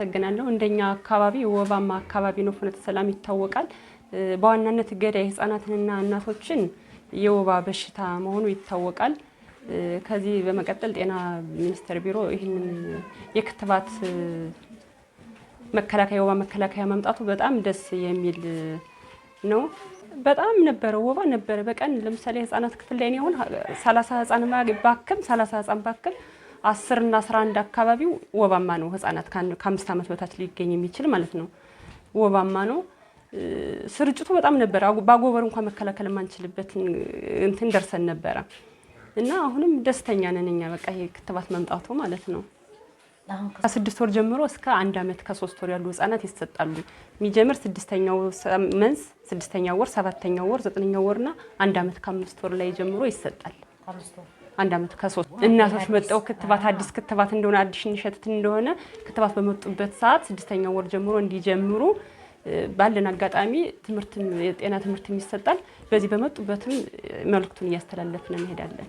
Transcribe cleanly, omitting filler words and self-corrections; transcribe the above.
ተገናኘው እንደኛ አካባቢ ወባማ አካባቢ ነው ፍኖተ ሰላም ይታወቃል። በዋናነት ገዳይ ህፃናትንና እናቶችን የወባ በሽታ መሆኑ ይታወቃል። ከዚህ በመቀጠል ጤና ሚኒስቴር ቢሮ ይሄንን የክትባት መከላከያ ወባ መከላከያ ማምጣቱ በጣም ደስ የሚል ነው። በጣም ነበር ወባ ነበር በቀን ለምሳሌ ህፃናት ክፍል ላይ ነው 30 ህፃን ባክም 30 ህፃን ባክም 10 እና 11 አካባቢው ወባማ ነው። ህፃናት ከ5 ዓመት በታች ሊገኝ የሚችል ማለት ነው። ወባማ ነው። ስርጭቱ በጣም ነበር። ባጎበር እንኳን መከላከል ማንችልበት እንትን ደርሰን ነበር እና አሁንም ደስተኛ ነን እኛ በቃ ይሄ ክትባት መምጣቱ ማለት ነው። ከ6 ወር ጀምሮ እስከ 1 ዓመት ከ3 ወር ያሉ ህፃናት ይሰጣሉ። የሚጀምር 6ኛው መንስ 6ኛው ወር 7ኛው ወር 9ኛው ወርና 1 ዓመት ከ5 ወር ላይ ጀምሮ ይሰጣል። 1 ዓመት ከ3 እናቶች መጣው ክትባት አዲስ ክትባት እንደሆነ አዲስ ንሸት እንደሆነ ክትባት በመጡበት ሰዓት 6ኛው ወር ጀምሮ እንዲጀምሩ ባለን አጋጣሚ ትምህርትም የጤና ትምህርት ይሰጣል። በዚህ በመጡበትም መልእክቱን ያስተላለፍን እንሄዳለን።